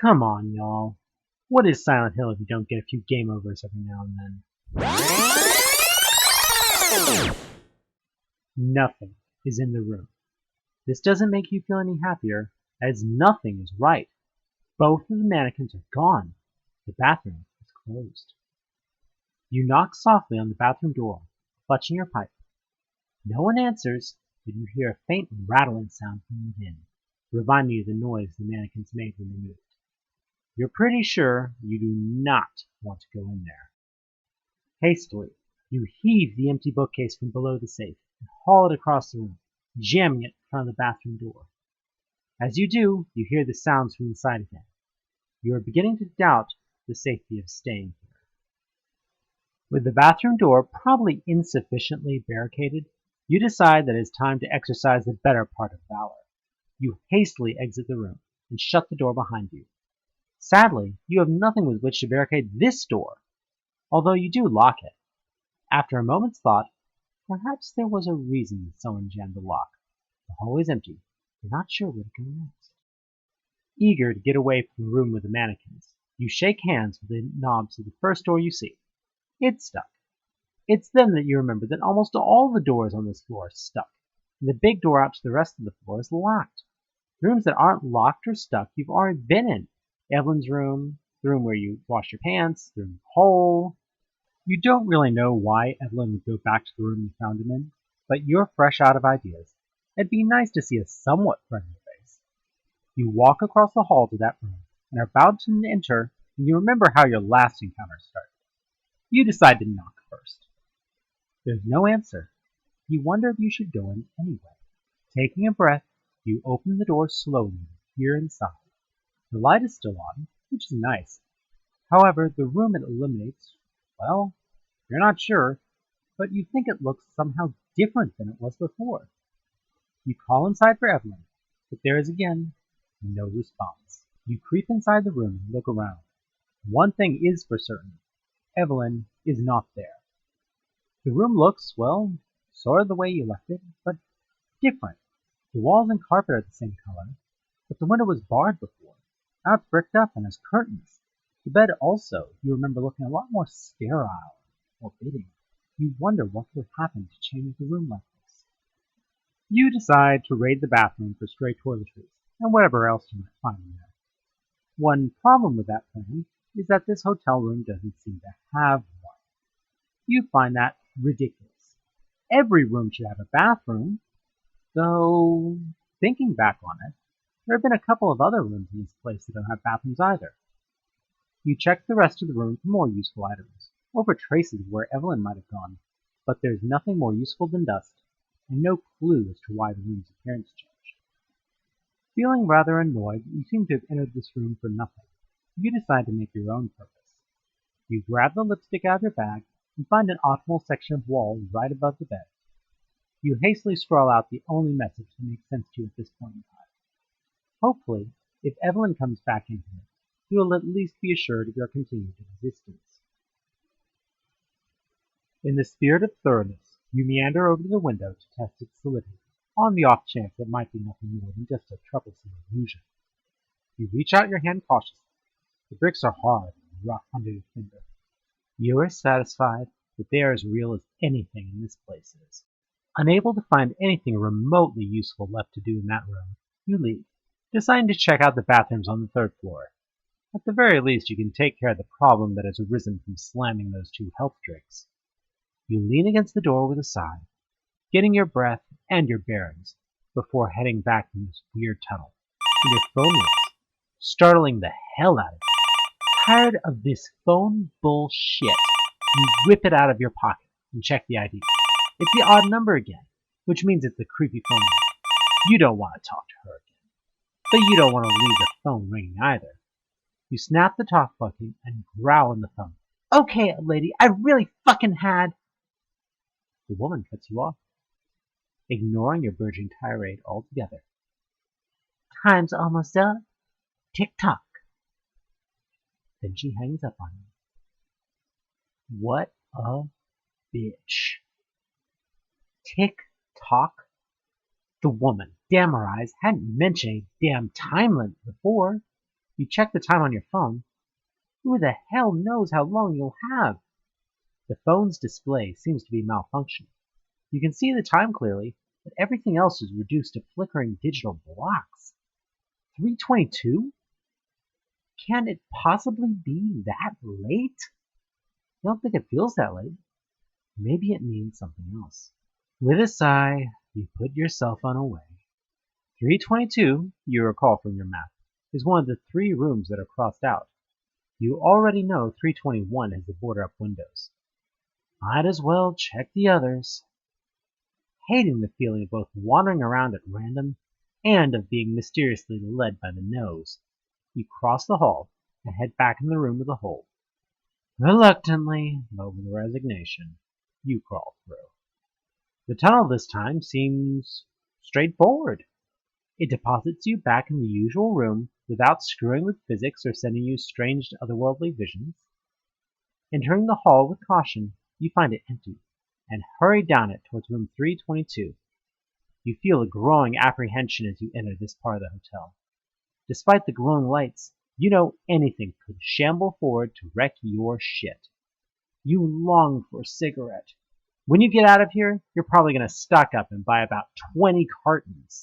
Come on, y'all. What is Silent Hill if you don't get a few game overs every now and then? Nothing is in the room. This doesn't make you feel any happier, as nothing is right. Both of the mannequins are gone. The bathroom is closed. You knock softly on the bathroom door, clutching your pipe. No one answers, but you hear a faint rattling sound from within, reminding you of the noise the mannequins made when they moved. You're pretty sure you do not want to go in there. Hastily, you heave the empty bookcase from below the safe and haul it across the room, jamming it in front of the bathroom door. As you do, you hear the sounds from inside again. You are beginning to doubt the safety of staying here. With the bathroom door probably insufficiently barricaded, you decide that it is time to exercise the better part of valor. You hastily exit the room and shut the door behind you. Sadly, you have nothing with which to barricade this door, although you do lock it. After a moment's thought, perhaps there was a reason someone jammed the lock. The hall is empty. You're not sure where to go next. Eager to get away from the room with the mannequins, you shake hands with the knobs of the first door you see. It's stuck. It's then that you remember that almost all the doors on this floor are stuck, and the big door out to the rest of the floor is locked. The rooms that aren't locked or stuck you've already been in. Evelyn's room, the room where you wash your pants, the room in the hole. You don't really know why Evelyn would go back to the room you found him in, but you're fresh out of ideas. It'd be nice to see a somewhat friendly face. You walk across the hall to that room, and are about to enter when you remember how your last encounter started. You decide to knock first. There's no answer. You wonder if you should go in anyway. Taking a breath, you open the door slowly and peer inside. The light is still on, which is nice. However, the room it illuminates, well, you're not sure, but you think it looks somehow different than it was before. You call inside for Evelyn, but there is again no response. You creep inside the room and look around. One thing is for certain. Evelyn is not there. The room looks, well, sort of the way you left it, but different. The walls and carpet are the same color, but the window was barred before. Now it's bricked up and has curtains. The bed also, you remember looking a lot more sterile and forbidding. You wonder what could have happened to change the room like this. You decide to raid the bathroom for stray toiletries and whatever else you might find in there. One problem with that plan is that this hotel room doesn't seem to have one. You find that ridiculous. Every room should have a bathroom, though, thinking back on it, there have been a couple of other rooms in this place that don't have bathrooms either. You check the rest of the room for more useful items, or for traces of where Evelyn might have gone, but there's nothing more useful than dust, and no clue as to why the room's appearance changed. Feeling rather annoyed that you seem to have entered this room for nothing, you decide to make your own purpose. You grab the lipstick out of your bag and find an optimal section of wall right above the bed. You hastily scrawl out the only message that makes sense to you at this point in time. Hopefully, if Evelyn comes back in here, you will at least be assured of your continued existence. In the spirit of thoroughness, you meander over to the window to test its solidity, on the off chance it might be nothing more than just a troublesome illusion. You reach out your hand cautiously. The bricks are hard and rough under your finger. You are satisfied that they are as real as anything in this place is. Unable to find anything remotely useful left to do in that room, you leave, deciding to check out the bathrooms on the third floor. At the very least, you can take care of the problem that has arisen from slamming those two health drinks. You lean against the door with a sigh, getting your breath and your bearings before heading back from this weird tunnel. And your phone rings, startling the hell out of you. Tired of this phone bullshit, you whip it out of your pocket and check the ID. It's the odd number again, which means it's the creepy phone number. You don't want to talk to her again, but you don't want to leave the phone ringing either. You snap the talk button and growl in the phone. Okay, lady, I really fucking had... The woman cuts you off, ignoring your virgin tirade altogether. Time's almost up. Tick-tock. Then she hangs up on you. What a bitch. Tick-tock? The woman, damn her eyes, hadn't mentioned a damn time limit before. You check the time on your phone. Who the hell knows how long you'll have? The phone's display seems to be malfunctioning. You can see the time clearly, but everything else is reduced to flickering digital blocks. 3:22? Can it possibly be that late? I don't think it feels that late. Maybe it means something else. With a sigh, you put your cell phone away. 3:22, you recall from your map, is one of the 3 rooms that are crossed out. You already know 3:21 has the border up windows. Might as well check the others. Hating the feeling of both wandering around at random and of being mysteriously led by the nose, you cross the hall and head back in the room with the hole. Reluctantly, but with resignation, you crawl through. The tunnel this time seems straightforward. It deposits you back in the usual room without screwing with physics or sending you strange otherworldly visions. Entering the hall with caution, you find it empty, and hurry down it towards room 322. You feel a growing apprehension as you enter this part of the hotel. Despite the glowing lights, you know anything could shamble forward to wreck your shit. You long for a cigarette. When you get out of here, you're probably going to stock up and buy about 20 cartons.